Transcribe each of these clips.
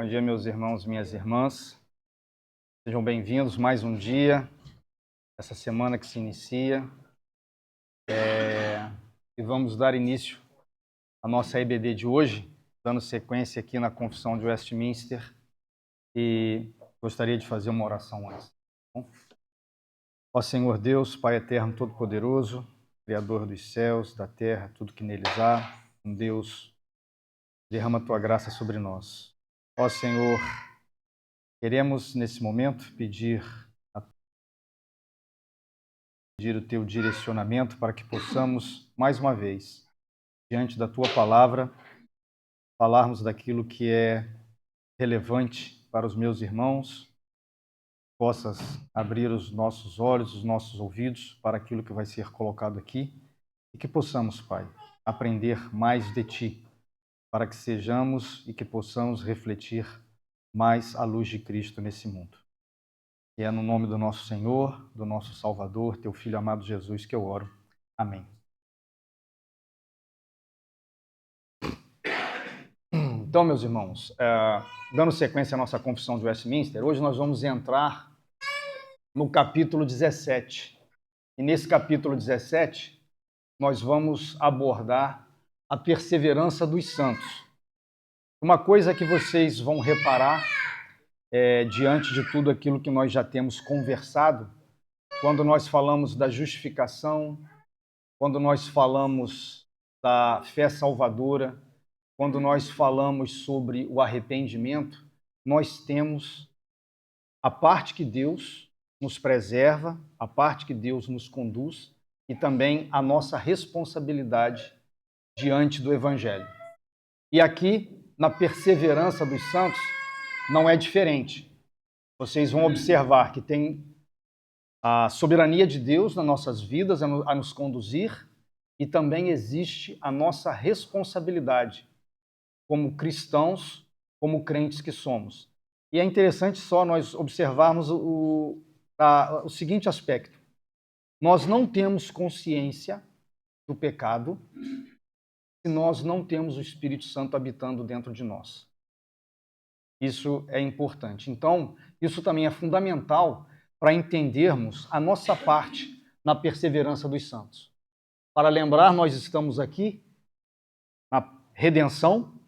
Bom dia, meus irmãos, minhas irmãs. Sejam bem-vindos mais um dia, essa semana que se inicia. E vamos dar início à nossa EBD de hoje, dando sequência aqui na Confissão de Westminster. E gostaria de fazer uma oração antes. Tá bom? Ó Senhor Deus, Pai eterno, todo-poderoso, Criador dos céus, da terra, tudo que neles há, um Deus, derrama a Tua graça sobre nós. Ó Senhor, queremos nesse momento pedir o Teu direcionamento para que possamos, mais uma vez, diante da Tua palavra, falarmos daquilo que é relevante para os meus irmãos, possas abrir os nossos olhos, os nossos ouvidos para aquilo que vai ser colocado aqui e que possamos, Pai, aprender mais de Ti, para que sejamos e que possamos refletir mais a luz de Cristo nesse mundo. E é no nome do nosso Senhor, do nosso Salvador, Teu Filho amado Jesus, que eu oro. Amém. Então, meus irmãos, dando sequência à nossa Confissão de Westminster, hoje nós vamos entrar no capítulo 17. E nesse capítulo 17, nós vamos abordar a perseverança dos santos. Uma coisa que vocês vão reparar, diante de tudo aquilo que nós já temos conversado, quando nós falamos da justificação, quando nós falamos da fé salvadora, quando nós falamos sobre o arrependimento, nós temos a parte que Deus nos preserva, a parte que Deus nos conduz e também a nossa responsabilidade diante do Evangelho. E aqui, na perseverança dos santos, não é diferente. Vocês vão observar que tem a soberania de Deus nas nossas vidas a nos conduzir e também existe a nossa responsabilidade como cristãos, como crentes que somos. E é interessante só nós observarmos o seguinte aspecto. Nós não temos consciência do pecado se nós não temos o Espírito Santo habitando dentro de nós. Isso é importante. Então, isso também é fundamental para entendermos a nossa parte na perseverança dos santos. Para lembrar, nós estamos aqui na redenção.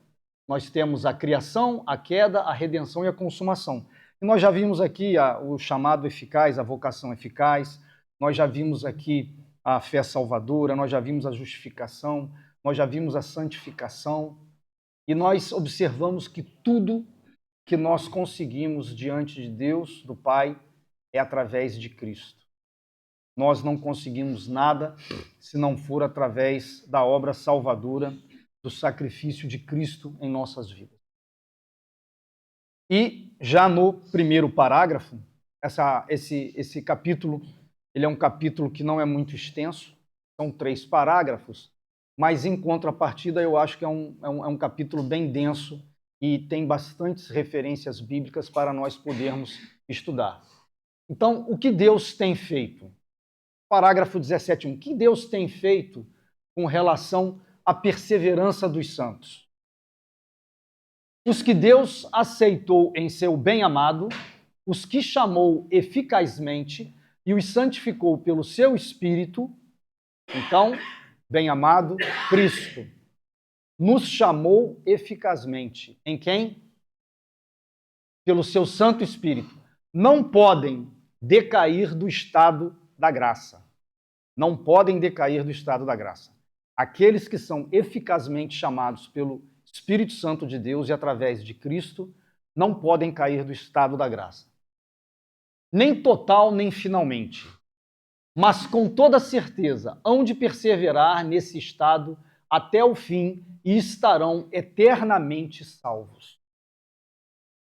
Nós temos a criação, a queda, a redenção e a consumação. E nós já vimos aqui o chamado eficaz, a vocação eficaz, nós já vimos aqui a fé salvadora, nós já vimos a justificação, nós já vimos a santificação, e nós observamos que tudo que nós conseguimos diante de Deus, do Pai, é através de Cristo. Nós não conseguimos nada se não for através da obra salvadora do sacrifício de Cristo em nossas vidas. E já no primeiro parágrafo, esse capítulo, ele é um capítulo que não é muito extenso, são 3 parágrafos, mas em contrapartida eu acho que é um capítulo bem denso e tem bastantes referências bíblicas para nós podermos estudar. Então, o que Deus tem feito? Parágrafo 17.1. O que Deus tem feito com relação a perseverança dos santos? Os que Deus aceitou em seu bem-amado, os que chamou eficazmente e os santificou pelo seu Espírito. Então, bem-amado, Cristo nos chamou eficazmente. Em quem? Pelo seu Santo Espírito. Não podem decair do estado da graça. Não podem decair do estado da graça. Aqueles que são eficazmente chamados pelo Espírito Santo de Deus e através de Cristo não podem cair do estado da graça. Nem total, nem finalmente. Mas com toda certeza hão de perseverar nesse estado até o fim e estarão eternamente salvos.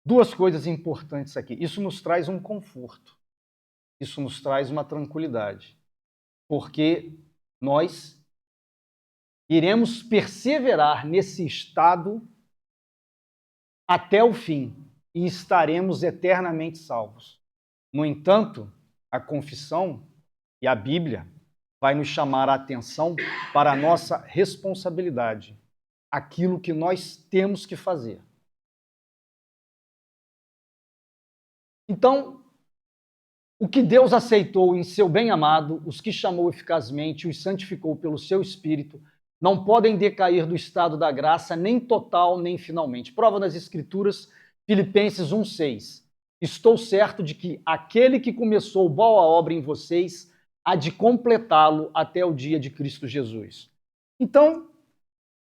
2 coisas importantes aqui. Isso nos traz um conforto. Isso nos traz uma tranquilidade. Porque nós iremos perseverar nesse estado até o fim e estaremos eternamente salvos. No entanto, a confissão e a Bíblia vai nos chamar a atenção para a nossa responsabilidade, aquilo que nós temos que fazer. Então, o que Deus aceitou em seu bem-amado, os que chamou eficazmente, os santificou pelo seu Espírito, não podem decair do estado da graça, nem total, nem finalmente. Prova das Escrituras, Filipenses 1,6. Estou certo de que aquele que começou boa obra em vocês há de completá-lo até o dia de Cristo Jesus. Então,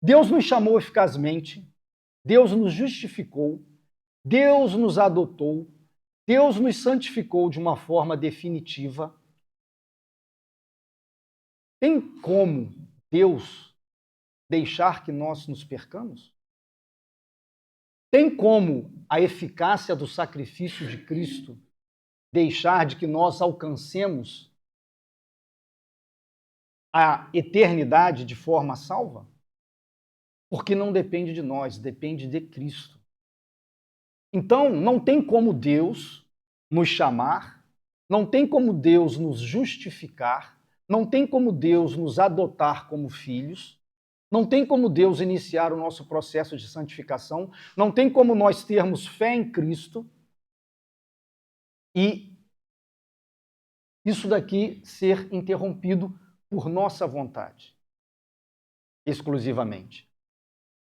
Deus nos chamou eficazmente, Deus nos justificou, Deus nos adotou, Deus nos santificou de uma forma definitiva. Tem como Deus deixar que nós nos percamos? Tem como a eficácia do sacrifício de Cristo deixar de que nós alcancemos a eternidade de forma salva? Porque não depende de nós, depende de Cristo. Então, não tem como Deus nos chamar, não tem como Deus nos justificar, não tem como Deus nos adotar como filhos, não tem como Deus iniciar o nosso processo de santificação, não tem como nós termos fé em Cristo e isso daqui ser interrompido por nossa vontade, exclusivamente.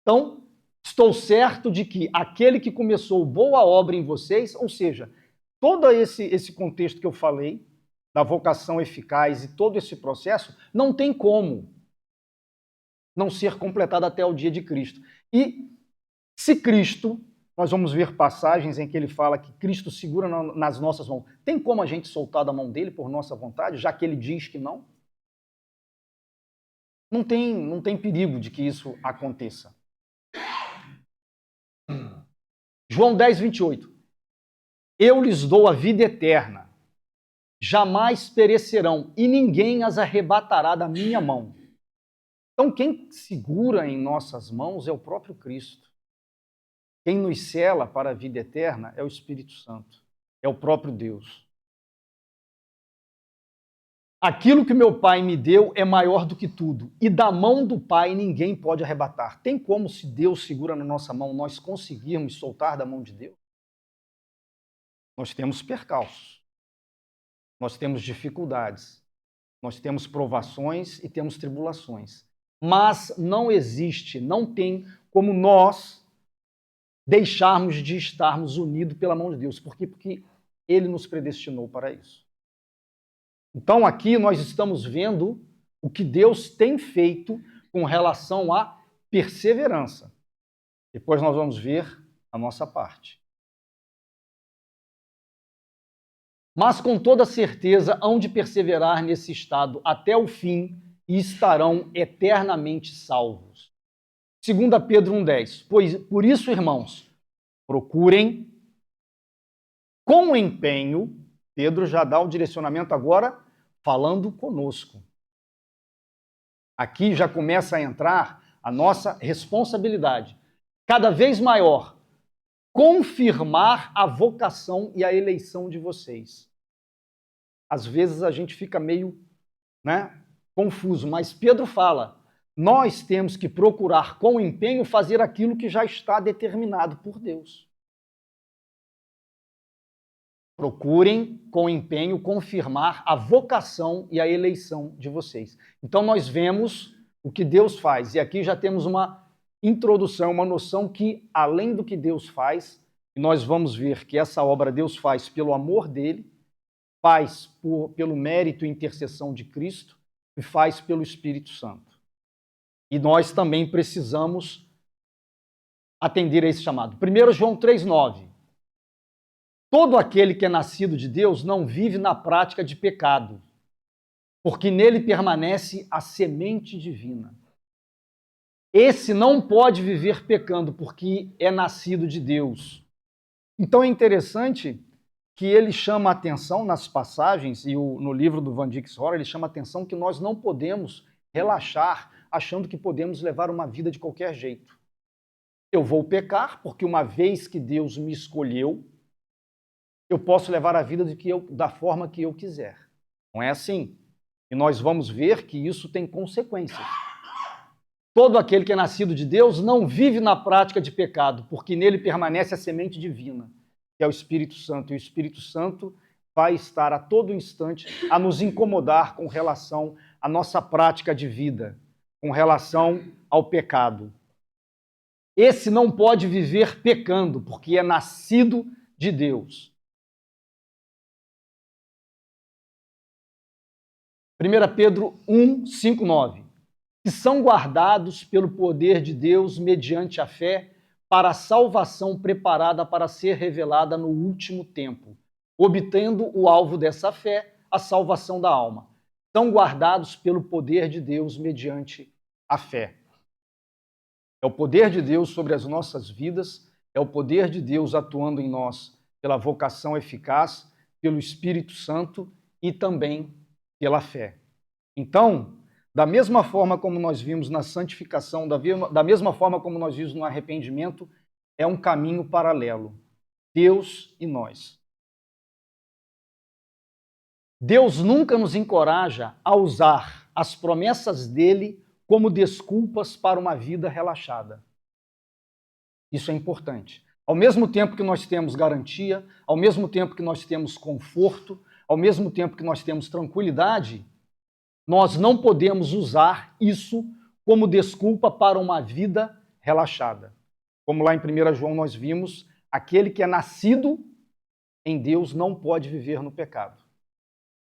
Então, estou certo de que aquele que começou boa obra em vocês, ou seja, todo esse contexto que eu falei, da vocação eficaz e todo esse processo, não tem como não ser completado até o dia de Cristo. E se Cristo, nós vamos ver passagens em que ele fala que Cristo segura nas nossas mãos, tem como a gente soltar da mão dele por nossa vontade, já que ele diz que não? Não tem perigo de que isso aconteça. João 10, 28. Eu lhes dou a vida eterna, jamais perecerão, e ninguém as arrebatará da minha mão. Então, quem segura em nossas mãos é o próprio Cristo. Quem nos sela para a vida eterna é o Espírito Santo, é o próprio Deus. Aquilo que meu Pai me deu é maior do que tudo, e da mão do Pai ninguém pode arrebatar. Tem como, se Deus segura na nossa mão, nós conseguirmos soltar da mão de Deus? Nós temos percalços, nós temos dificuldades, nós temos provações e temos tribulações. Mas não existe, não tem como nós deixarmos de estarmos unidos pela mão de Deus. Por quê? Porque Ele nos predestinou para isso. Então aqui nós estamos vendo o que Deus tem feito com relação à perseverança. Depois nós vamos ver a nossa parte. Mas com toda certeza hão de perseverar nesse estado até o fim e estarão eternamente salvos. 2 Pedro 1,10. Por isso, irmãos, procurem com empenho. Pedro já dá o direcionamento agora falando conosco. Aqui já começa a entrar a nossa responsabilidade, cada vez maior, confirmar a vocação e a eleição de vocês. Às vezes a gente fica meio, confuso, mas Pedro fala, nós temos que procurar com empenho fazer aquilo que já está determinado por Deus. Procurem com empenho confirmar a vocação e a eleição de vocês. Então nós vemos o que Deus faz, e aqui já temos uma introdução, uma noção que, além do que Deus faz, nós vamos ver que essa obra Deus faz pelo amor dele, faz pelo mérito e intercessão de Cristo e faz pelo Espírito Santo. E nós também precisamos atender a esse chamado. 1 João 3,9. Todo aquele que é nascido de Deus não vive na prática de pecado, porque nele permanece a semente divina. Esse não pode viver pecando, porque é nascido de Deus. Então é interessante que ele chama a atenção nas passagens, e no livro do Van Dix Horer, ele chama a atenção que nós não podemos relaxar achando que podemos levar uma vida de qualquer jeito. Eu vou pecar, porque uma vez que Deus me escolheu, eu posso levar a vida da forma que eu quiser. Não é assim. E nós vamos ver que isso tem consequências. Todo aquele que é nascido de Deus não vive na prática de pecado, porque nele permanece a semente divina. que é o Espírito Santo. E o Espírito Santo vai estar a todo instante a nos incomodar com relação à nossa prática de vida, com relação ao pecado. Esse não pode viver pecando, porque é nascido de Deus. 1 Pedro 1, 5, 9. Que são guardados pelo poder de Deus mediante a fé para a salvação preparada para ser revelada no último tempo, obtendo o alvo dessa fé, a salvação da alma. São guardados pelo poder de Deus mediante a fé. É o poder de Deus sobre as nossas vidas, é o poder de Deus atuando em nós pela vocação eficaz, pelo Espírito Santo e também pela fé. Então, da mesma forma como nós vimos na santificação, da mesma forma como nós vimos no arrependimento, é um caminho paralelo. Deus e nós. Deus nunca nos encoraja a usar as promessas dele como desculpas para uma vida relaxada. Isso é importante. Ao mesmo tempo que nós temos garantia, ao mesmo tempo que nós temos conforto, ao mesmo tempo que nós temos tranquilidade, nós não podemos usar isso como desculpa para uma vida relaxada. Como lá em 1 João nós vimos, aquele que é nascido em Deus não pode viver no pecado.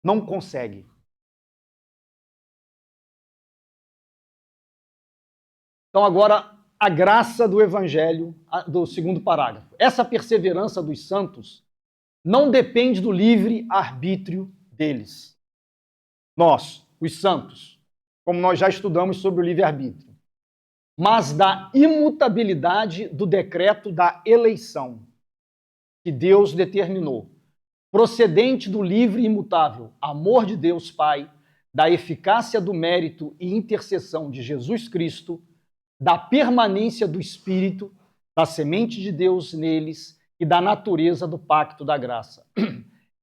Não consegue. Então agora, a graça do Evangelho, do segundo parágrafo. Essa perseverança dos santos não depende do livre arbítrio deles. Nós, os santos, como nós já estudamos sobre o livre-arbítrio, mas da imutabilidade do decreto da eleição que Deus determinou, procedente do livre e imutável amor de Deus Pai, da eficácia do mérito e intercessão de Jesus Cristo, da permanência do Espírito, da semente de Deus neles e da natureza do pacto da graça.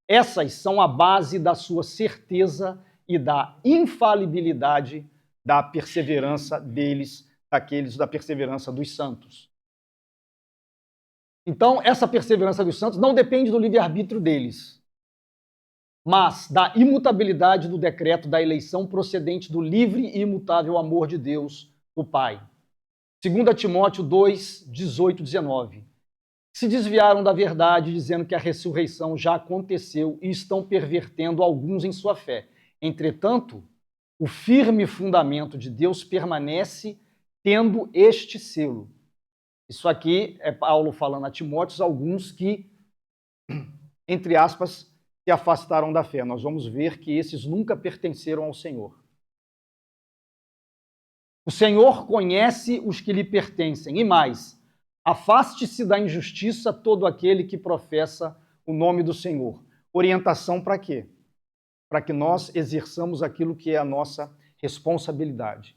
Essas são a base da sua certeza e da infalibilidade da perseverança deles, da perseverança dos santos. Então, essa perseverança dos santos não depende do livre-arbítrio deles, mas da imutabilidade do decreto da eleição procedente do livre e imutável amor de Deus, o Pai. 2 Timóteo 2, 18, 19. Se desviaram da verdade, dizendo que a ressurreição já aconteceu e estão pervertendo alguns em sua fé. Entretanto, o firme fundamento de Deus permanece tendo este selo. Isso aqui é Paulo falando a Timóteo, alguns que, entre aspas, se afastaram da fé. Nós vamos ver que esses nunca pertenceram ao Senhor. O Senhor conhece os que lhe pertencem, e mais, afaste-se da injustiça todo aquele que professa o nome do Senhor. Orientação para quê? Para que nós exerçamos aquilo que é a nossa responsabilidade.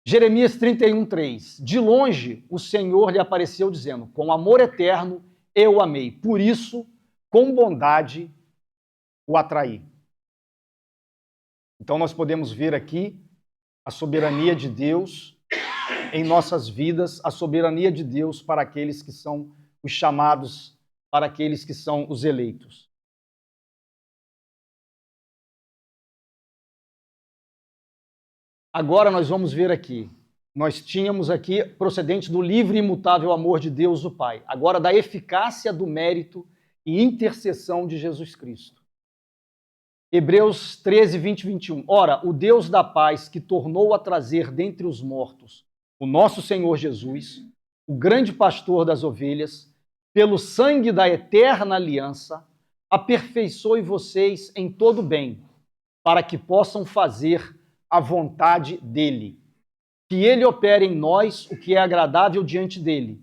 Jeremias 31:3. De longe o Senhor lhe apareceu dizendo: com amor eterno eu o amei, por isso com bondade o atraí. Então nós podemos ver aqui a soberania de Deus em nossas vidas, a soberania de Deus para aqueles que são os chamados, para aqueles que são os eleitos. Agora nós vamos ver aqui, nós tínhamos aqui procedente do livre e imutável amor de Deus o Pai, agora da eficácia do mérito e intercessão de Jesus Cristo. Hebreus 13, 20 e 21. Ora, o Deus da paz que tornou a trazer dentre os mortos o nosso Senhor Jesus, o grande pastor das ovelhas, pelo sangue da eterna aliança, aperfeiçoe vocês em todo bem, para que possam fazer a vontade dele. Que ele opere em nós o que é agradável diante dele,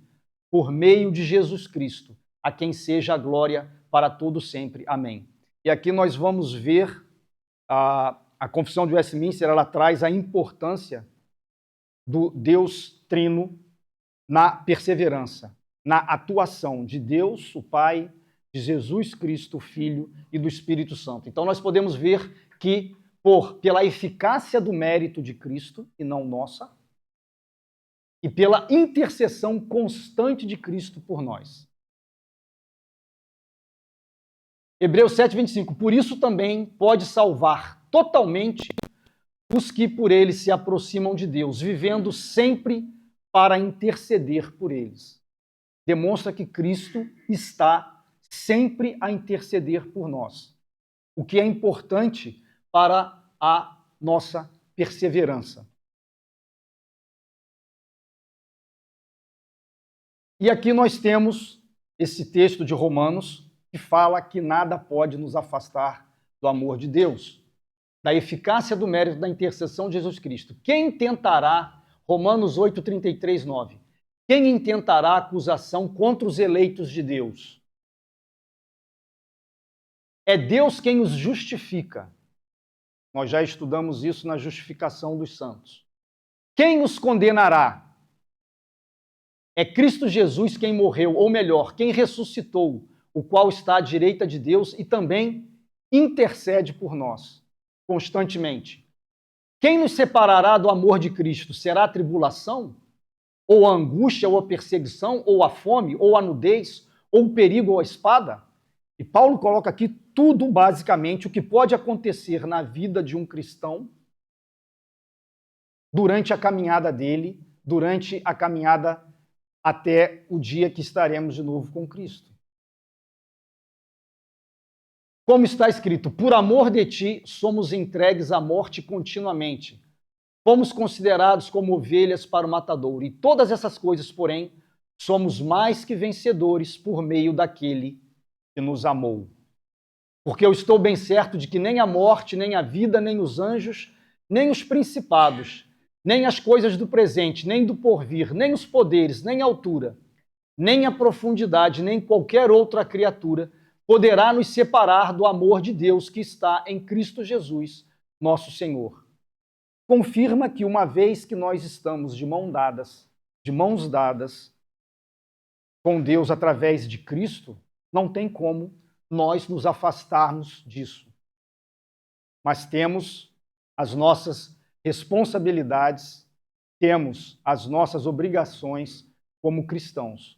por meio de Jesus Cristo, a quem seja a glória para todo sempre. Amém. E aqui nós vamos ver a Confissão de Westminster, ela traz a importância do Deus Trino na perseverança, na atuação de Deus, o Pai, de Jesus Cristo, o Filho e do Espírito Santo. Então nós podemos ver que, pela eficácia do mérito de Cristo, e não nossa, e pela intercessão constante de Cristo por nós. Hebreus 7:25. Por isso também pode salvar totalmente os que por ele se aproximam de Deus, vivendo sempre para interceder por eles. Demonstra que Cristo está sempre a interceder por nós, o que é importante para a nossa perseverança. E aqui nós temos esse texto de Romanos que fala que nada pode nos afastar do amor de Deus, da eficácia do mérito da intercessão de Jesus Cristo. Quem tentará, Romanos 8:33, 9, quem intentará acusação contra os eleitos de Deus? É Deus quem os justifica. Nós já estudamos isso na justificação dos santos. Quem os condenará? É Cristo Jesus quem morreu, ou melhor, quem ressuscitou, o qual está à direita de Deus e também intercede por nós constantemente. Quem nos separará do amor de Cristo? Será a tribulação? Ou a angústia, ou a perseguição, ou a fome, ou a nudez, ou o perigo, ou a espada? E Paulo coloca aqui tudo, basicamente, o que pode acontecer na vida de um cristão durante a caminhada dele, durante a caminhada até o dia que estaremos de novo com Cristo. Como está escrito, por amor de ti somos entregues à morte continuamente. Fomos considerados como ovelhas para o matadouro. E todas essas coisas, porém, somos mais que vencedores por meio daquele que nos amou. Porque eu estou bem certo de que nem a morte, nem a vida, nem os anjos, nem os principados, nem as coisas do presente, nem do porvir, nem os poderes, nem a altura, nem a profundidade, nem qualquer outra criatura poderá nos separar do amor de Deus que está em Cristo Jesus, nosso Senhor. Confirma que uma vez que nós estamos de mãos dadas com Deus através de Cristo, não tem como nós nos afastarmos disso. Mas temos as nossas responsabilidades, temos as nossas obrigações como cristãos.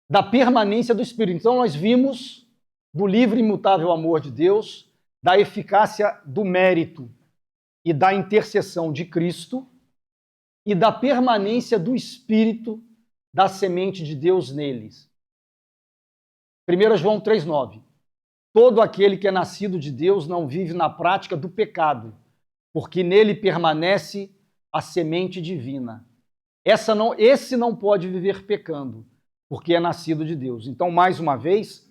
Da permanência do Espírito. Então, nós vimos do livre e imutável amor de Deus, da eficácia do mérito e da intercessão de Cristo e da permanência do Espírito, da semente de Deus neles. 1 João 3,9. Todo aquele que é nascido de Deus não vive na prática do pecado, porque nele permanece a semente divina. Esse não pode viver pecando, porque é nascido de Deus. Então, mais uma vez,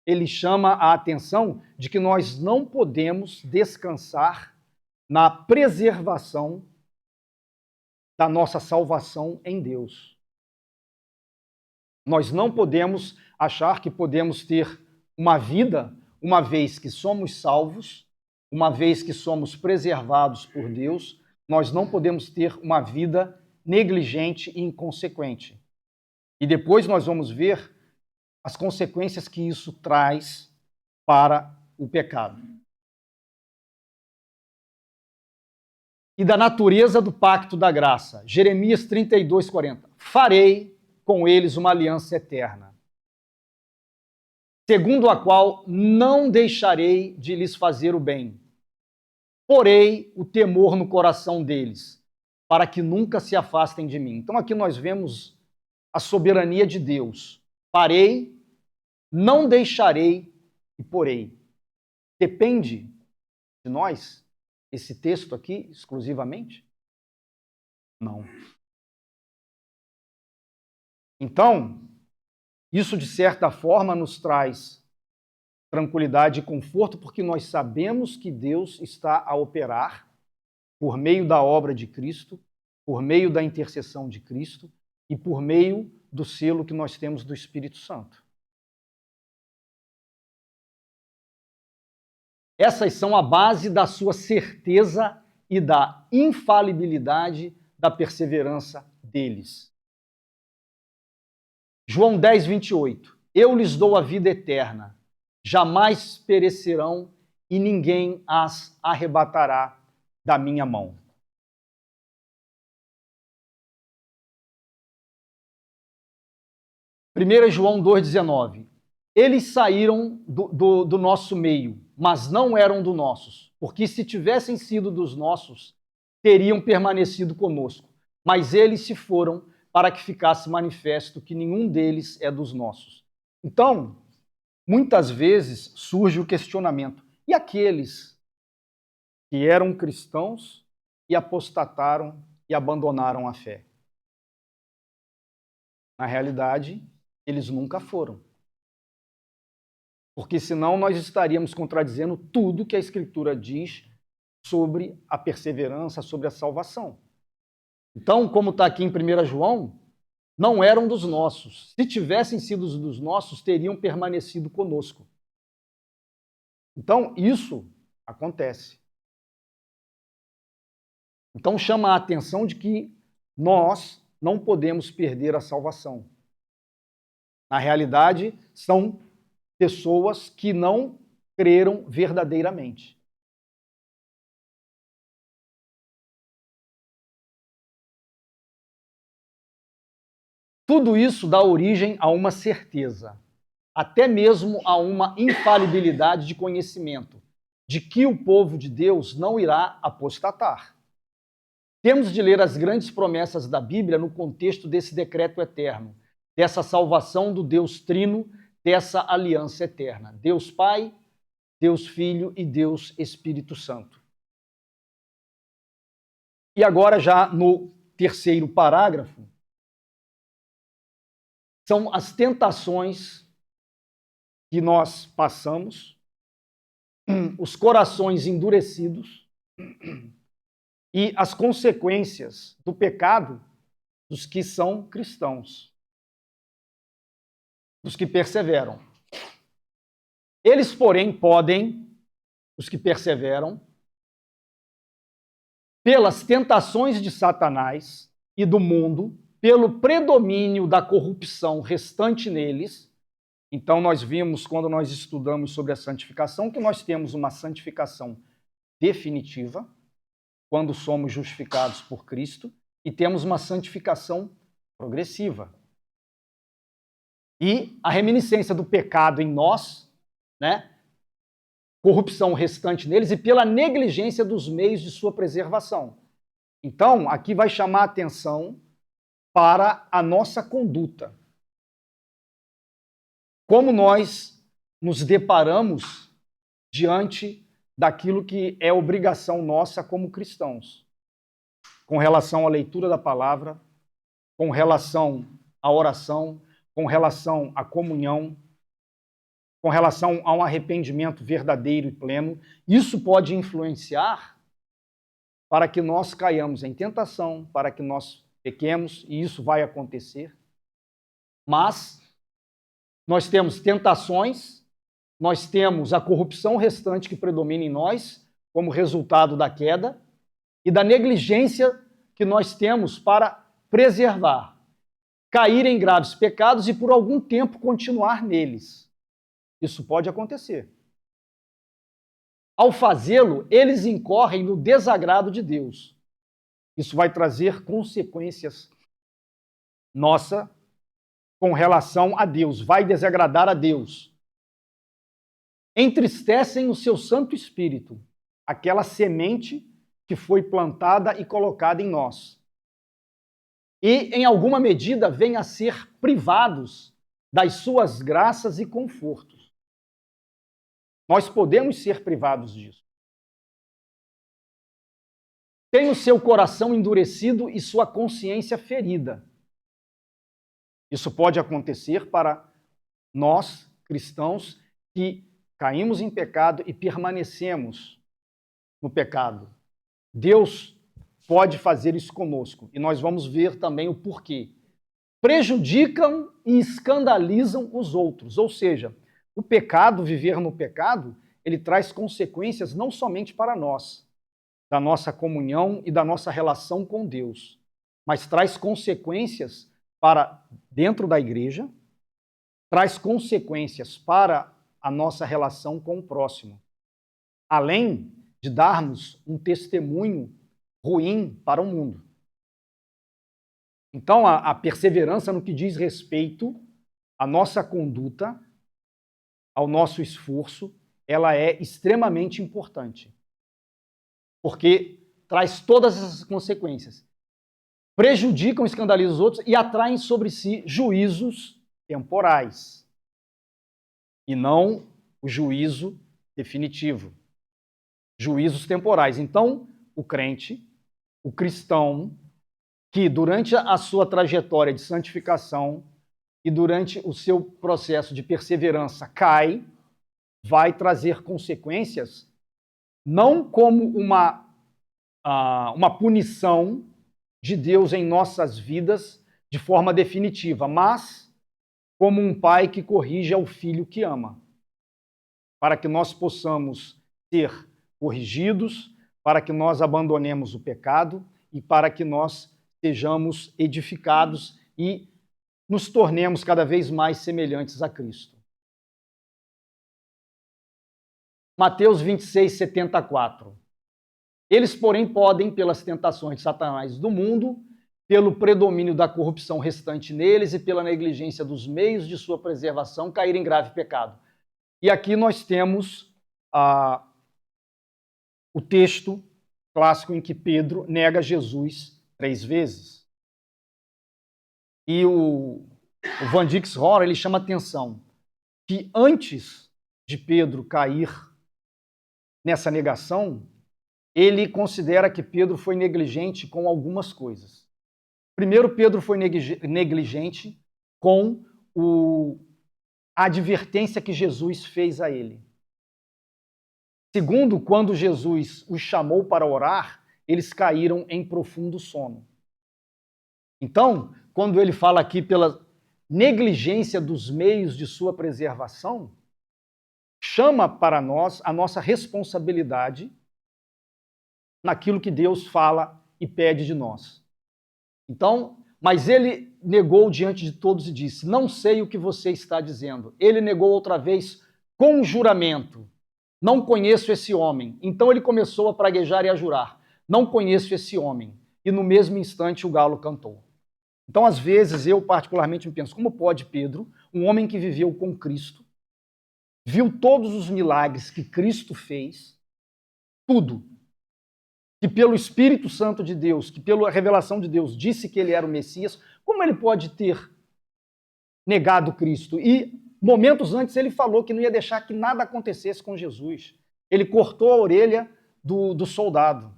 ele chama a atenção de que nós não podemos descansar na preservação da nossa salvação em Deus. Nós não podemos achar que podemos ter uma vida, uma vez que somos salvos, uma vez que somos preservados por Deus, nós não podemos ter uma vida negligente e inconsequente. E depois nós vamos ver as consequências que isso traz para o pecado. E da natureza do pacto da graça. Jeremias 32:40. Farei com eles uma aliança eterna, segundo a qual não deixarei de lhes fazer o bem. Porei o temor no coração deles, para que nunca se afastem de mim. Então aqui nós vemos a soberania de Deus. Farei, não deixarei e porei. Depende de nós esse texto aqui exclusivamente? Não. Então, isso de certa forma nos traz tranquilidade e conforto, porque nós sabemos que Deus está a operar por meio da obra de Cristo, por meio da intercessão de Cristo e por meio do selo que nós temos do Espírito Santo. Essas são a base da sua certeza e da infalibilidade da perseverança deles. João 10:28. Eu lhes dou a vida eterna, jamais perecerão e ninguém as arrebatará da minha mão. 1 João 2,19. Eles saíram do nosso meio, mas não eram do nossos, porque se tivessem sido dos nossos, teriam permanecido conosco. Mas eles se foram para que ficasse manifesto que nenhum deles é dos nossos. Então, muitas vezes surge o questionamento: e aqueles que eram cristãos e apostataram e abandonaram a fé? Na realidade, eles nunca foram. Porque senão nós estaríamos contradizendo tudo que a Escritura diz sobre a perseverança, sobre a salvação. Então, como está aqui em 1 João, não eram dos nossos. Se tivessem sido dos nossos, teriam permanecido conosco. Então, isso acontece. Então, chama a atenção de que nós não podemos perder a salvação. Na realidade, são pessoas que não creram verdadeiramente. Tudo isso dá origem a uma certeza, até mesmo a uma infalibilidade de conhecimento, de que o povo de Deus não irá apostatar. Temos de ler as grandes promessas da Bíblia no contexto desse decreto eterno, dessa salvação do Deus Trino, dessa aliança eterna. Deus Pai, Deus Filho e Deus Espírito Santo. E agora, já no terceiro parágrafo, são as tentações que nós passamos, os corações endurecidos e as consequências do pecado dos que são cristãos, dos que perseveram. Eles, porém, podem, os que perseveram, pelas tentações de Satanás e do mundo, pelo predomínio da corrupção restante neles. Então, nós vimos, quando nós estudamos sobre a santificação, que nós temos uma santificação definitiva, quando somos justificados por Cristo, e temos uma santificação progressiva. E a reminiscência do pecado em nós, né? Corrupção restante neles e pela negligência dos meios de sua preservação. Então, aqui vai chamar a atenção para a nossa conduta. Como nós nos deparamos diante daquilo que é obrigação nossa como cristãos, com relação à leitura da palavra, com relação à oração, com relação à comunhão, com relação a um arrependimento verdadeiro e pleno. Isso pode influenciar para que nós caiamos em tentação, para que nós pequemos, e isso vai acontecer. Mas nós temos tentações, nós temos a corrupção restante que predomina em nós, como resultado da queda, e da negligência que nós temos para preservar, cair em graves pecados e por algum tempo continuar neles. Isso pode acontecer. Ao fazê-lo, eles incorrem no desagrado de Deus. Isso vai trazer consequências nossa com relação a Deus, vai desagradar a Deus. Entristecem o seu Santo Espírito, aquela semente que foi plantada e colocada em nós. E, em alguma medida, vêm a ser privados das suas graças e confortos. Nós podemos ser privados disso. Tem o seu coração endurecido e sua consciência ferida. Isso pode acontecer para nós, cristãos, que caímos em pecado e permanecemos no pecado. Deus pode fazer isso conosco, e nós vamos ver também o porquê. Prejudicam e escandalizam os outros, ou seja, o pecado, viver no pecado, ele traz consequências não somente para nós, da nossa comunhão e da nossa relação com Deus, mas traz consequências para dentro da igreja, traz consequências para a nossa relação com o próximo, além de darmos um testemunho ruim para o mundo. Então, a perseverança no que diz respeito a nossa conduta, ao nosso esforço, ela é extremamente importante. Porque traz todas essas consequências. Prejudicam, escandalizam os outros e atraem sobre si juízos temporais. E não o juízo definitivo. Juízos temporais. Então, o crente, o cristão, que durante a sua trajetória de santificação e durante o seu processo de perseverança cai, vai trazer consequências não como uma punição de Deus em nossas vidas de forma definitiva, mas como um pai que corrige ao filho que ama, para que nós possamos ser corrigidos, para que nós abandonemos o pecado e para que nós sejamos edificados e nos tornemos cada vez mais semelhantes a Cristo. Mateus 26, 74. Eles, porém, podem, pelas tentações de Satanás do mundo, pelo predomínio da corrupção restante neles e pela negligência dos meios de sua preservação, cair em grave pecado. E aqui nós temos o texto clássico em que Pedro nega Jesus 3 vezes. E o Van Dix-Horer, ele chama atenção que antes de Pedro cair nessa negação, ele considera que Pedro foi negligente com algumas coisas. Primeiro, Pedro foi negligente com a advertência que Jesus fez a ele. Segundo, quando Jesus os chamou para orar, eles caíram em profundo sono. Então, quando ele fala aqui pela negligência dos meios de sua preservação, chama para nós a nossa responsabilidade naquilo que Deus fala e pede de nós. Então, mas ele negou diante de todos e disse: não sei o que você está dizendo. Ele negou outra vez com juramento: não conheço esse homem. Então ele começou a praguejar e a jurar: não conheço esse homem. E no mesmo instante o galo cantou. Então, às vezes, eu particularmente me penso, como pode Pedro, um homem que viveu com Cristo, viu todos os milagres que Cristo fez, tudo, que pelo Espírito Santo de Deus, que pela revelação de Deus disse que ele era o Messias, como ele pode ter negado Cristo? E momentos antes ele falou que não ia deixar que nada acontecesse com Jesus. Ele cortou a orelha do soldado.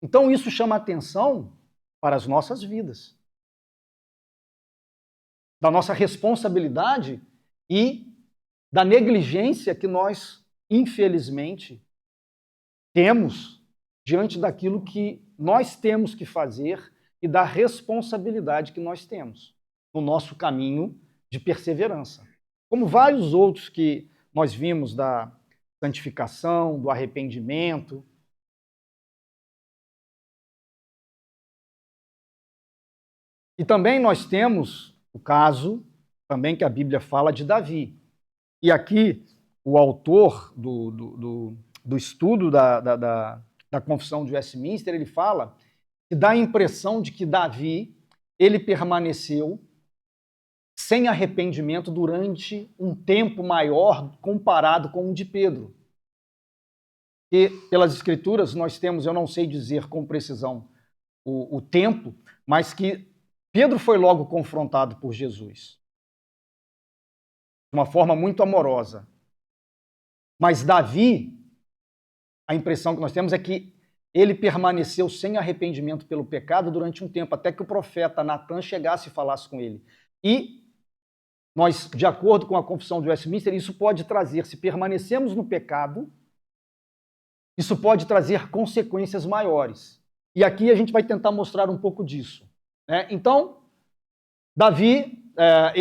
Então isso chama atenção para as nossas vidas, da nossa responsabilidade e da negligência que nós, infelizmente, temos diante daquilo que nós temos que fazer e da responsabilidade que nós temos no nosso caminho de perseverança. Como vários outros que nós vimos da santificação, do arrependimento. E também nós temos o caso, também que a Bíblia fala de Davi. E aqui o autor do estudo da Confissão de Westminster, ele fala que dá a impressão de que Davi, ele permaneceu sem arrependimento durante um tempo maior comparado com o de Pedro. E pelas Escrituras nós temos, eu não sei dizer com precisão o tempo, mas que Pedro foi logo confrontado por Jesus, de uma forma muito amorosa. Mas Davi, a impressão que nós temos é que ele permaneceu sem arrependimento pelo pecado durante um tempo, até que o profeta Natan chegasse e falasse com ele. E nós, de acordo com a Confissão de Westminster, isso pode trazer, se permanecemos no pecado, isso pode trazer consequências maiores. E aqui a gente vai tentar mostrar um pouco disso. Então, Davi,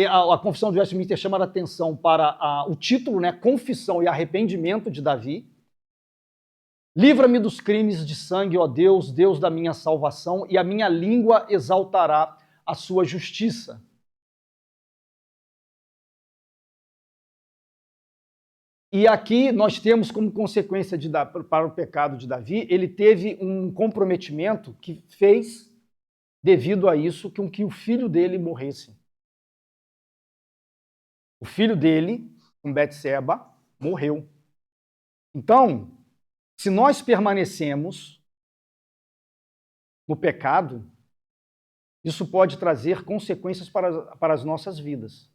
a Confissão de Westminster chama a atenção para o título, Confissão e Arrependimento de Davi. Livra-me dos crimes de sangue, ó Deus, Deus da minha salvação, e a minha língua exaltará a sua justiça. E aqui nós temos como consequência para o pecado de Davi, ele teve um comprometimento que fez, devido a isso, com que o filho dele morresse. O filho dele, com Betseba, morreu. Então, se nós permanecemos no pecado, isso pode trazer consequências para as nossas vidas.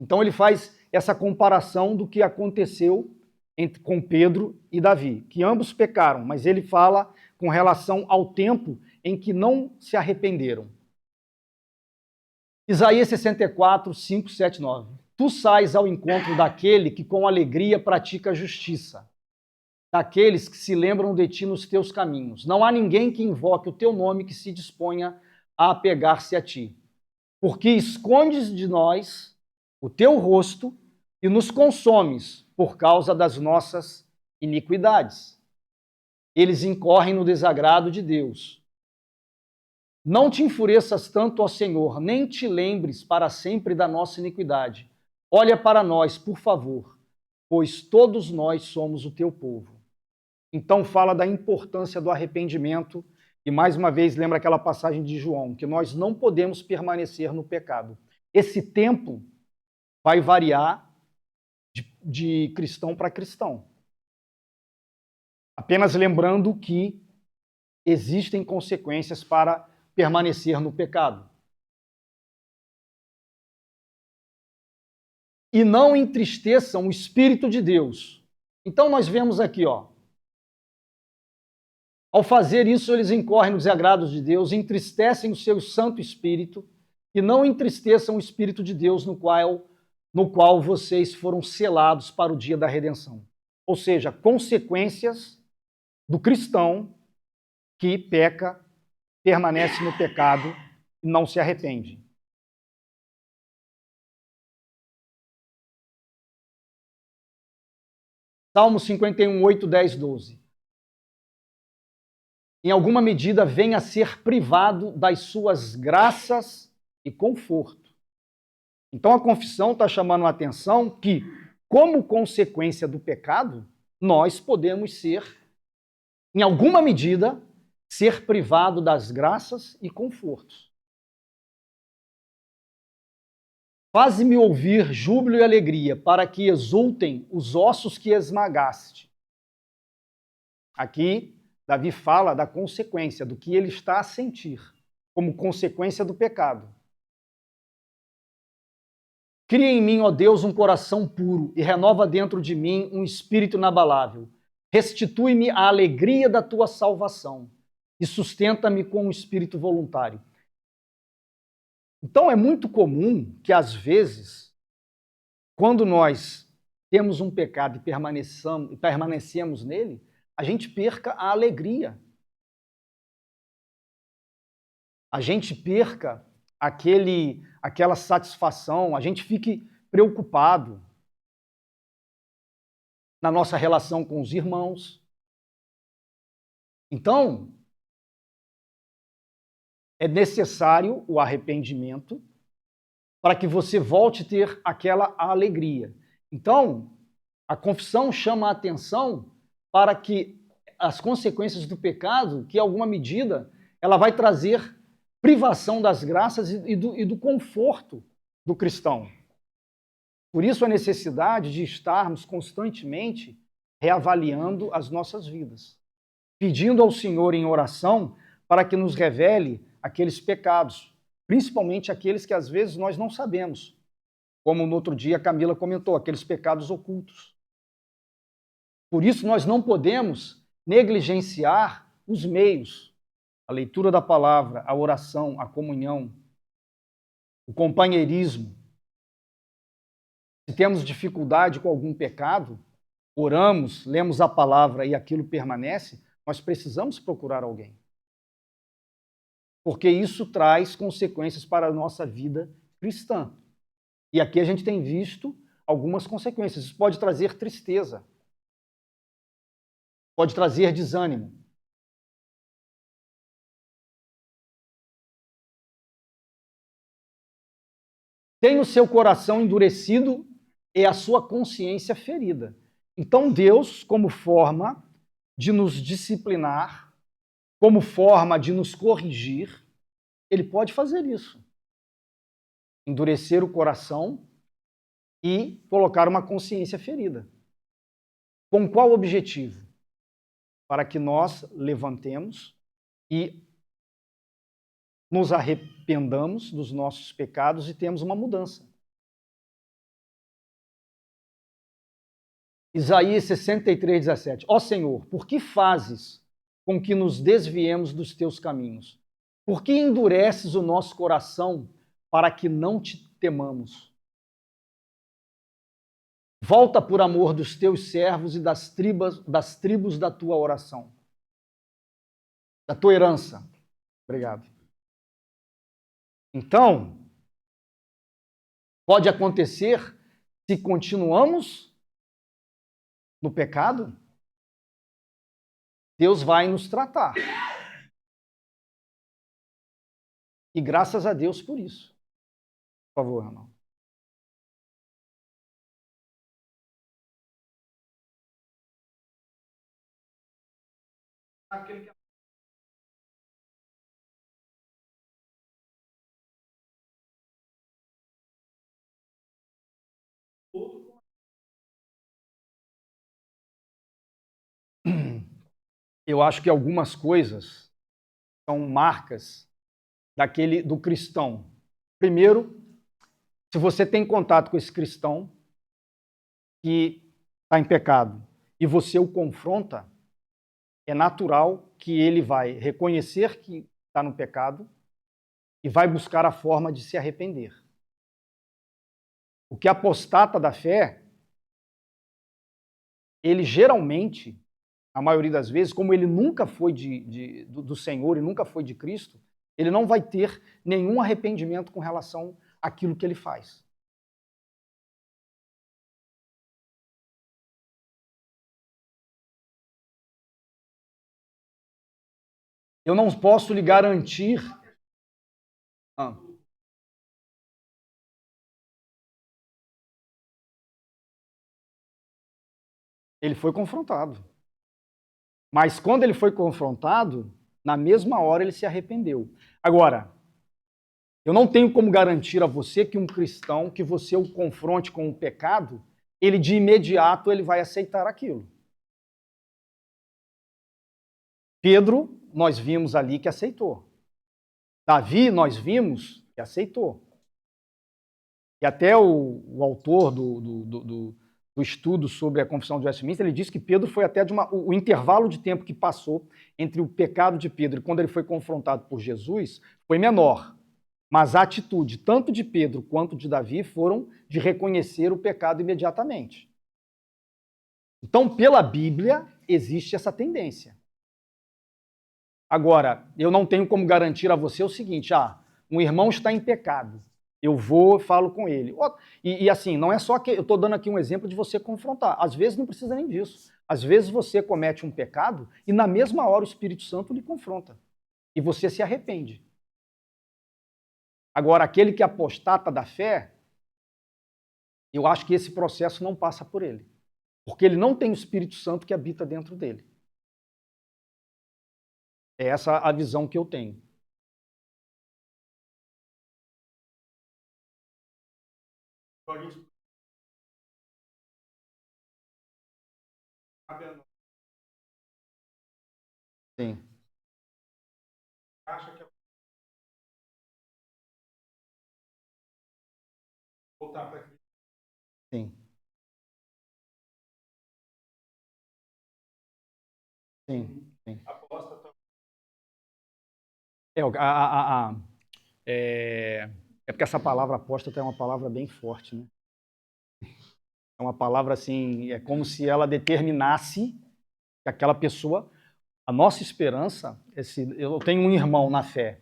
Então ele faz essa comparação do que aconteceu com Pedro e Davi, que ambos pecaram, mas ele fala com relação ao tempo em que não se arrependeram. Isaías 64, 5, 7, 9. Tu sais ao encontro daquele que com alegria pratica a justiça, daqueles que se lembram de ti nos teus caminhos. Não há ninguém que invoque o teu nome que se disponha a apegar-se a ti. Porque escondes de nós o teu rosto e nos consomes por causa das nossas iniquidades. Eles incorrem no desagrado de Deus. Não te enfureças tanto, ó Senhor, nem te lembres para sempre da nossa iniquidade. Olha para nós, por favor, pois todos nós somos o teu povo. Então fala da importância do arrependimento e mais uma vez lembra aquela passagem de João, que nós não podemos permanecer no pecado. Esse tempo vai variar de cristão para cristão. Apenas lembrando que existem consequências para permanecer no pecado. E não entristeçam o Espírito de Deus. Então nós vemos aqui, ao fazer isso, eles incorrem nos desagrados de Deus, entristecem o seu Santo Espírito e não entristeçam o Espírito de Deus no qual vocês foram selados para o dia da redenção. Ou seja, consequências do cristão que peca, permanece no pecado e não se arrepende. Salmo 51, 8, 10, 12. Em alguma medida venha a ser privado das suas graças e conforto. Então a confissão está chamando a atenção que, como consequência do pecado, nós podemos ser, em alguma medida, ser privado das graças e confortos. Faze-me ouvir júbilo e alegria, para que exultem os ossos que esmagaste. Aqui, Davi fala da consequência, do que ele está a sentir, como consequência do pecado. Cria em mim, ó Deus, um coração puro e renova dentro de mim um espírito inabalável. Restitui-me a alegria da tua salvação e sustenta-me com um espírito voluntário. Então é muito comum que, às vezes, quando nós temos um pecado e permanecemos nele, a gente perca a alegria. A gente perca aquela satisfação, a gente fique preocupado na nossa relação com os irmãos. Então, é necessário o arrependimento para que você volte a ter aquela alegria. Então, a confissão chama a atenção para que as consequências do pecado, que em alguma medida, ela vai trazer privação das graças e do conforto do cristão. Por isso a necessidade de estarmos constantemente reavaliando as nossas vidas, pedindo ao Senhor em oração para que nos revele aqueles pecados, principalmente aqueles que às vezes nós não sabemos, como no outro dia a Camila comentou, aqueles pecados ocultos. Por isso nós não podemos negligenciar os meios, a leitura da palavra, a oração, a comunhão, o companheirismo. Se temos dificuldade com algum pecado, oramos, lemos a palavra e aquilo permanece, nós precisamos procurar alguém. Porque isso traz consequências para a nossa vida cristã. E aqui a gente tem visto algumas consequências. Isso pode trazer tristeza, pode trazer desânimo. Tem o seu coração endurecido e a sua consciência ferida. Então Deus, como forma de nos disciplinar, como forma de nos corrigir, ele pode fazer isso. Endurecer o coração e colocar uma consciência ferida. Com qual objetivo? Para que nós levantemos e nos arrependamos dos nossos pecados e temos uma mudança. Isaías 63:17. Ó Senhor, por que fazes com que nos desviemos dos teus caminhos? Por que endureces o nosso coração para que não te temamos? Volta por amor dos teus servos e das tribos da tua oração, da tua herança. Obrigado. Então, pode acontecer se continuamos no pecado, Deus vai nos tratar. E graças a Deus por isso. Por favor, irmão. Eu acho que algumas coisas são marcas do cristão. Primeiro, se você tem contato com esse cristão que está em pecado e você o confronta, é natural que ele vai reconhecer que está no pecado e vai buscar a forma de se arrepender. O que apostata da fé, ele geralmente, a maioria das vezes, como ele nunca foi do Senhor e nunca foi de Cristo, ele não vai ter nenhum arrependimento com relação àquilo que ele faz. Eu não posso lhe garantir. Ele foi confrontado. Mas quando ele foi confrontado, na mesma hora ele se arrependeu. Agora, eu não tenho como garantir a você que um cristão, que você o confronte com o pecado, ele de imediato ele vai aceitar aquilo. Pedro, nós vimos ali que aceitou. Davi, nós vimos que aceitou. E até o autor do estudo sobre a Confissão de Westminster, ele diz que Pedro foi até o intervalo de tempo que passou entre o pecado de Pedro e quando ele foi confrontado por Jesus foi menor. Mas a atitude, tanto de Pedro quanto de Davi, foram de reconhecer o pecado imediatamente. Então, pela Bíblia, existe essa tendência. Agora, eu não tenho como garantir a você o seguinte, um irmão está em pecado, eu vou e falo com ele. E assim, não é só que eu estou dando aqui um exemplo de você confrontar. Às vezes não precisa nem disso. Às vezes você comete um pecado e na mesma hora o Espírito Santo lhe confronta. E você se arrepende. Agora, aquele que apostata da fé, eu acho que esse processo não passa por ele. Porque ele não tem o Espírito Santo que habita dentro dele. É essa a visão que eu tenho. Sim. Acha que voltar para Cristo? Sim. Sim. Sim. Aposta. É porque essa palavra apóstata é uma palavra bem forte, né? É uma palavra assim, é como se ela determinasse que aquela pessoa, a nossa esperança, eu tenho um irmão na fé,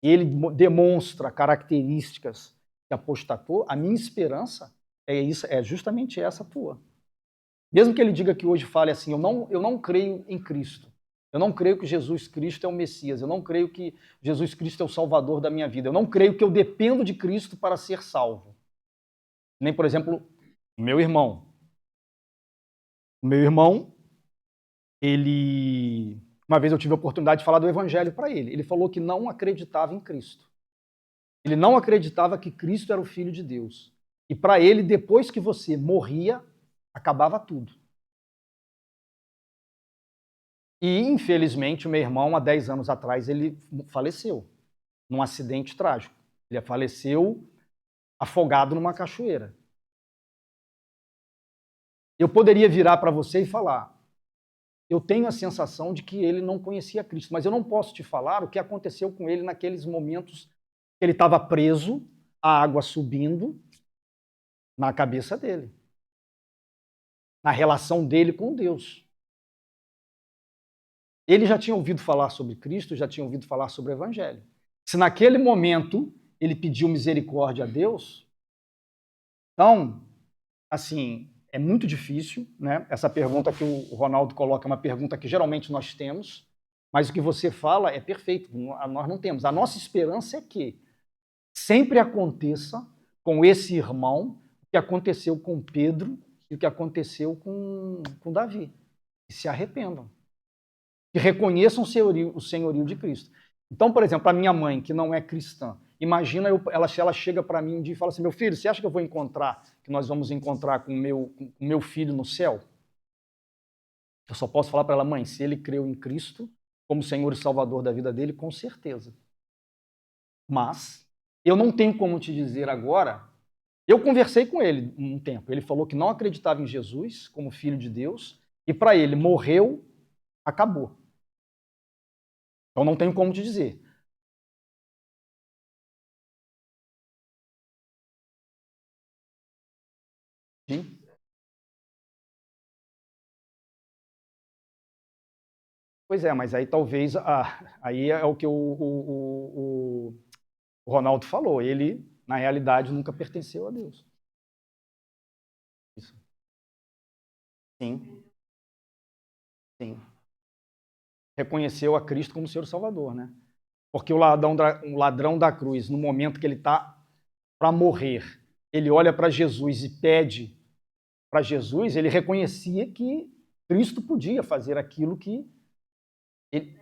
e ele demonstra características que apostatou, a minha esperança é justamente essa tua. Mesmo que ele diga que hoje fale assim, eu não creio em Cristo. Eu não creio que Jesus Cristo é o Messias. Eu não creio que Jesus Cristo é o Salvador da minha vida. Eu não creio que eu dependo de Cristo para ser salvo. Nem, por exemplo, meu irmão. O meu irmão, uma vez eu tive a oportunidade de falar do Evangelho para ele. Ele falou que não acreditava em Cristo. Ele não acreditava que Cristo era o Filho de Deus. E para ele, depois que você morria, acabava tudo. E, infelizmente, o meu irmão, há 10 anos atrás, ele faleceu num acidente trágico. Ele faleceu afogado numa cachoeira. Eu poderia virar para você e falar, eu tenho a sensação de que ele não conhecia Cristo, mas eu não posso te falar o que aconteceu com ele naqueles momentos que ele estava preso, a água subindo na cabeça dele, na relação dele com Deus. Ele já tinha ouvido falar sobre Cristo, já tinha ouvido falar sobre o Evangelho. Se naquele momento ele pediu misericórdia a Deus, então, assim, é muito difícil, né? Essa pergunta que o Ronaldo coloca é uma pergunta que geralmente nós temos, mas o que você fala é perfeito, nós não temos. A nossa esperança é que sempre aconteça com esse irmão o que aconteceu com Pedro e o que aconteceu com Davi. Que se arrependam. Que reconheçam o senhorio de Cristo. Então, por exemplo, a minha mãe, que não é cristã, imagina ela chega para mim um dia e fala assim, meu filho, você acha que eu vou encontrar, que nós vamos encontrar com o meu filho no céu? Eu só posso falar para ela, mãe, se ele creu em Cristo como Senhor e Salvador da vida dele, com certeza. Mas eu não tenho como te dizer agora. Eu conversei com ele um tempo. Ele falou que não acreditava em Jesus como Filho de Deus e para ele morreu, acabou. Então não tenho como te dizer. Sim? Pois é, mas aí talvez aí é o que o Ronaldo falou. Ele, na realidade, nunca pertenceu a Deus. Isso. Sim, sim. Reconheceu a Cristo como Senhor e Salvador, né? Porque o ladrão da cruz, no momento que ele está para morrer, ele olha para Jesus e pede para Jesus, ele reconhecia que Cristo podia fazer aquilo que ele...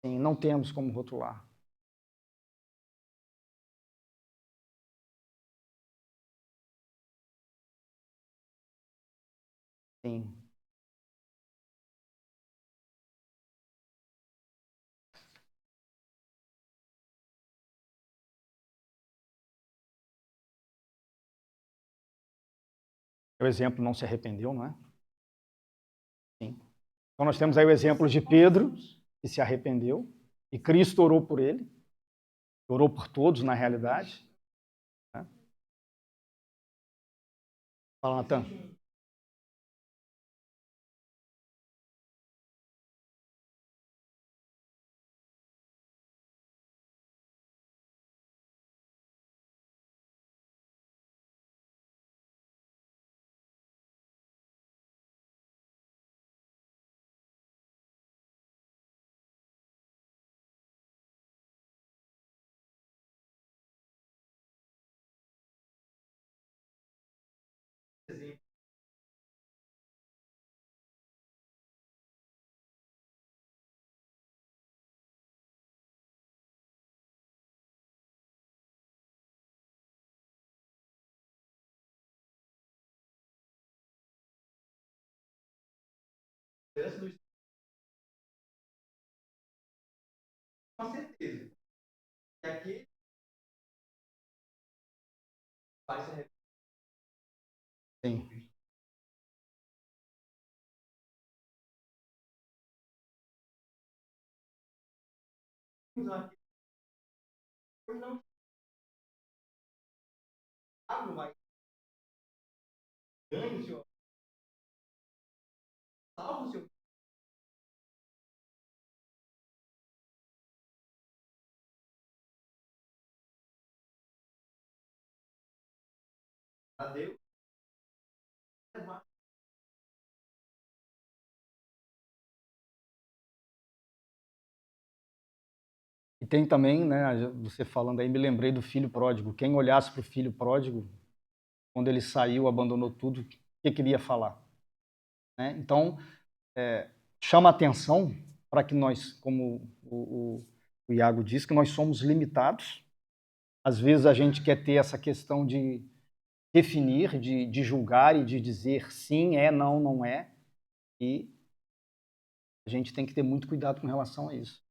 Sim, não temos como rotular. Sim. O exemplo não se arrependeu, não é? Sim. Então nós temos aí o exemplo de Pedro, que se arrependeu, e Cristo orou por ele, orou por todos, na realidade. Né? Fala, Natan. Com certeza. E aqui vai se arrepender. Sim. Não mas ganhe o seu, salve o seu a Deus. E tem também, né, você falando aí, me lembrei do filho pródigo. Quem olhasse para o filho pródigo, quando ele saiu, abandonou tudo, o que queria falar? Né? Então, chama atenção para que nós, como o Iago diz, que nós somos limitados, Às vezes a gente quer ter essa questão de definir, de julgar e de dizer sim, é, não, não é. E a gente tem que ter muito cuidado com relação a isso.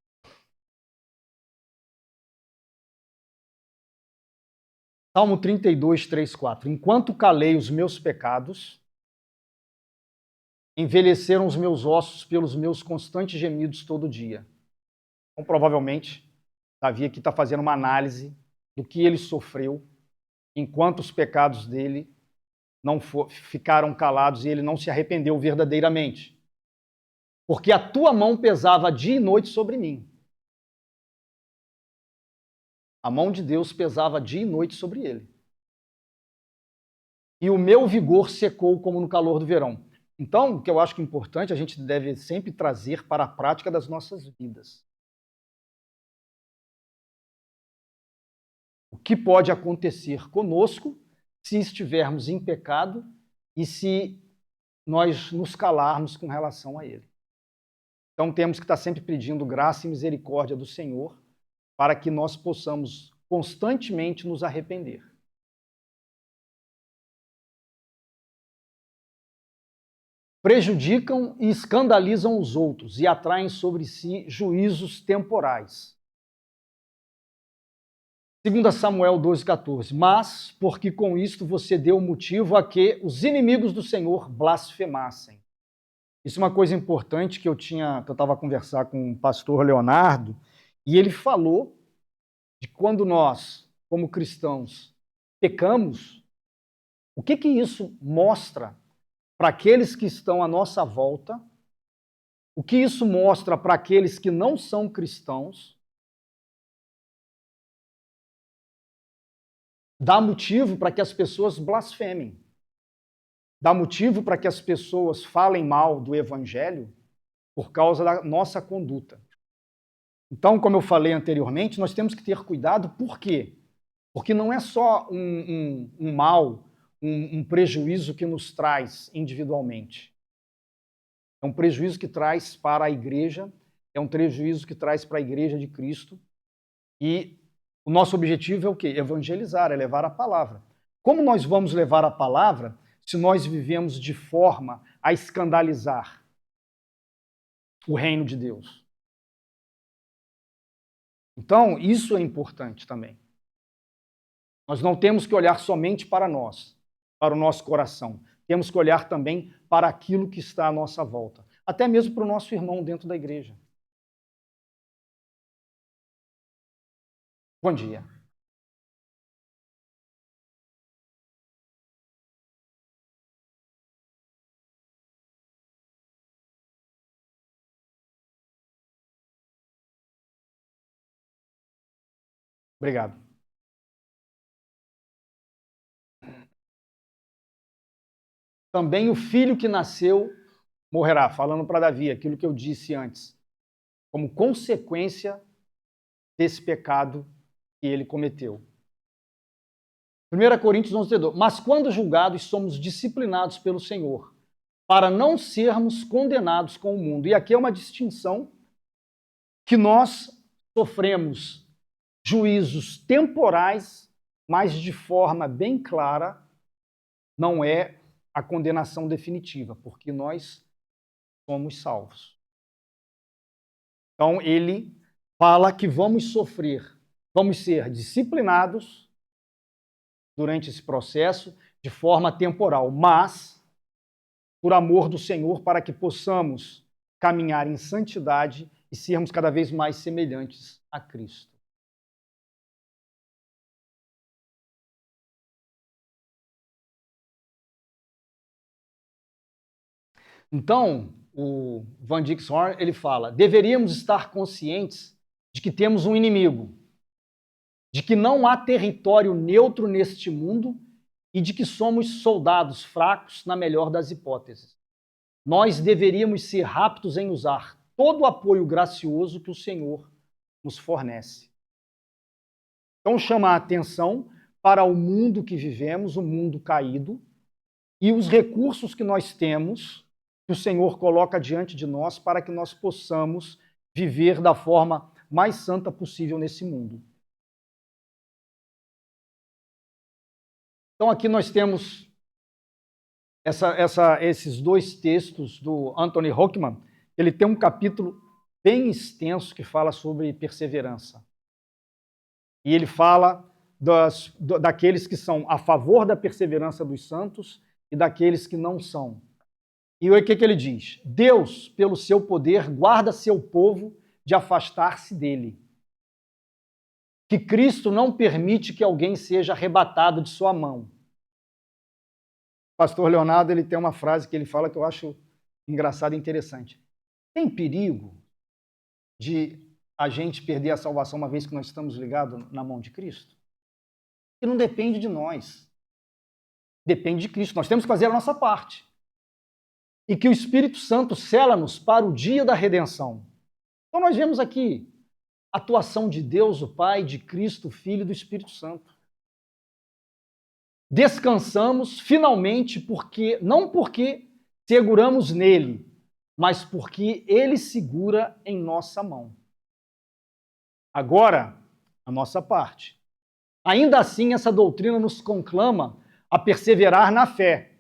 Salmo 32, 3, 4. Enquanto calei os meus pecados, envelheceram os meus ossos pelos meus constantes gemidos todo dia. Então, provavelmente, Davi aqui está fazendo uma análise do que ele sofreu enquanto os pecados dele não ficaram calados e ele não se arrependeu verdadeiramente. Porque a tua mão pesava dia e noite sobre mim. A mão de Deus pesava dia e noite sobre ele. E o meu vigor secou como no calor do verão. Então, o que eu acho que é importante, a gente deve sempre trazer para a prática das nossas vidas. O que pode acontecer conosco se estivermos em pecado e se nós nos calarmos com relação a ele. Então, temos que estar sempre pedindo graça e misericórdia do Senhor para que nós possamos constantemente nos arrepender. Prejudicam e escandalizam os outros e atraem sobre si juízos temporais. 2 Samuel 12,14. Mas, porque com isto você deu motivo a que os inimigos do Senhor blasfemassem. Isso é uma coisa importante que eu estava a conversar com o pastor Leonardo, e ele falou de quando nós, como cristãos, pecamos, o que isso mostra para aqueles que estão à nossa volta, o que isso mostra para aqueles que não são cristãos, dá motivo para que as pessoas blasfemem, dá motivo para que as pessoas falem mal do evangelho por causa da nossa conduta. Então, como eu falei anteriormente, nós temos que ter cuidado, por quê? Porque não é só um mal, um prejuízo que nos traz individualmente. É um prejuízo que traz para a igreja, é um prejuízo que traz para a igreja de Cristo. E o nosso objetivo é o quê? Evangelizar, é levar a palavra. Como nós vamos levar a palavra se nós vivemos de forma a escandalizar o reino de Deus? Então, isso é importante também. Nós não temos que olhar somente para nós, para o nosso coração. Temos que olhar também para aquilo que está à nossa volta. Até mesmo para o nosso irmão dentro da igreja. Bom dia. Obrigado. Também o filho que nasceu morrerá, falando para Davi, aquilo que eu disse antes, como consequência desse pecado que ele cometeu. 1 Coríntios 11:2. Mas quando julgados, somos disciplinados pelo Senhor, para não sermos condenados com o mundo. E aqui é uma distinção que nós sofremos juízos temporais, mas de forma bem clara, não é a condenação definitiva, porque nós somos salvos. Então, ele fala que vamos sofrer, vamos ser disciplinados durante esse processo de forma temporal, mas por amor do Senhor, para que possamos caminhar em santidade e sermos cada vez mais semelhantes a Cristo. Então, o Van Dixhoorn, ele fala, deveríamos estar conscientes de que temos um inimigo, de que não há território neutro neste mundo e de que somos soldados fracos na melhor das hipóteses. Nós deveríamos ser rápidos em usar todo o apoio gracioso que o Senhor nos fornece. Então, chama a atenção para o mundo que vivemos, o mundo caído, e os recursos que nós temos, que o Senhor coloca diante de nós para que nós possamos viver da forma mais santa possível nesse mundo. Então, aqui nós temos esses dois textos do Anthony Hockman. Ele tem um capítulo bem extenso que fala sobre perseverança. E ele fala daqueles que são a favor da perseverança dos santos e daqueles que não são. E o que ele diz? Deus, pelo seu poder, guarda seu povo de afastar-se dele. Que Cristo não permite que alguém seja arrebatado de sua mão. O pastor Leonardo, ele tem uma frase que ele fala que eu acho engraçada e interessante. Tem perigo de a gente perder a salvação uma vez que nós estamos ligados na mão de Cristo? Que não depende de nós. Depende de Cristo. Nós temos que fazer a nossa parte. E que o Espírito Santo sela-nos para o dia da redenção. Então nós vemos aqui a atuação de Deus, o Pai, de Cristo, o Filho e do Espírito Santo. Descansamos finalmente não porque seguramos nele, mas porque ele segura em nossa mão. Agora, a nossa parte. Ainda assim, essa doutrina nos conclama a perseverar na fé.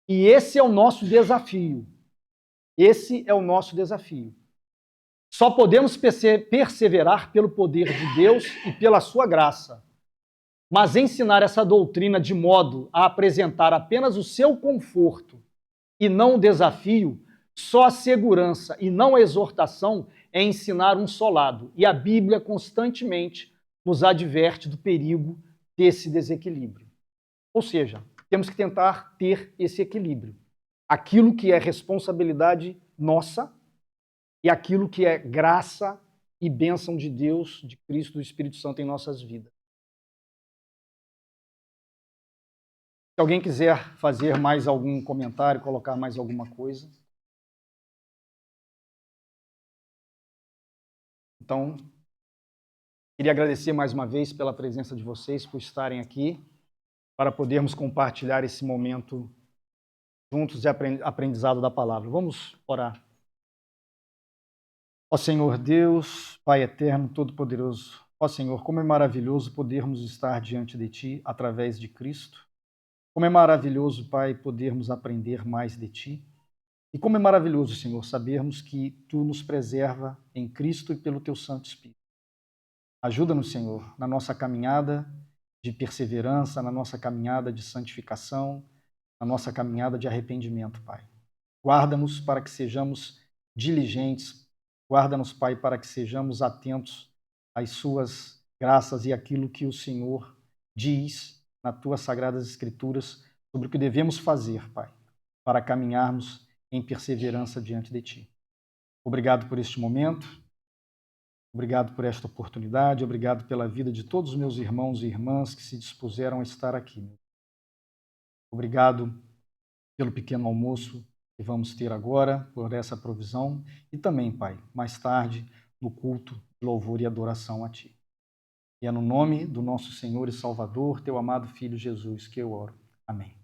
E esse é o nosso desafio. Esse é o nosso desafio. Só podemos perseverar pelo poder de Deus e pela sua graça. Mas ensinar essa doutrina de modo a apresentar apenas o seu conforto e não o desafio, só a segurança e não a exortação é ensinar um só lado. E a Bíblia constantemente nos adverte do perigo desse desequilíbrio. Ou seja, temos que tentar ter esse equilíbrio. Aquilo que é responsabilidade nossa e aquilo que é graça e bênção de Deus, de Cristo, do Espírito Santo em nossas vidas. Se alguém quiser fazer mais algum comentário, colocar mais alguma coisa. Então, queria agradecer mais uma vez pela presença de vocês, por estarem aqui, para podermos compartilhar esse momento juntos de aprendizado da palavra. Vamos orar. Ó Senhor Deus, Pai eterno, todo-poderoso, ó Senhor, como é maravilhoso podermos estar diante de Ti através de Cristo. Como é maravilhoso, Pai, podermos aprender mais de Ti. E como é maravilhoso, Senhor, sabermos que Tu nos preserva em Cristo e pelo Teu Santo Espírito. Ajuda-nos, Senhor, na nossa caminhada de perseverança, na nossa caminhada de santificação, na nossa caminhada de arrependimento, Pai. Guarda-nos para que sejamos diligentes. Guarda-nos, Pai, para que sejamos atentos às Suas graças e àquilo que o Senhor diz nas Tuas Sagradas Escrituras sobre o que devemos fazer, Pai, para caminharmos em perseverança diante de Ti. Obrigado por este momento, obrigado por esta oportunidade, obrigado pela vida de todos os meus irmãos e irmãs que se dispuseram a estar aqui. Obrigado pelo pequeno almoço que vamos ter agora, por essa provisão, e também, Pai, mais tarde, no culto de louvor e adoração a Ti. E é no nome do nosso Senhor e Salvador, Teu amado Filho Jesus, que eu oro. Amém.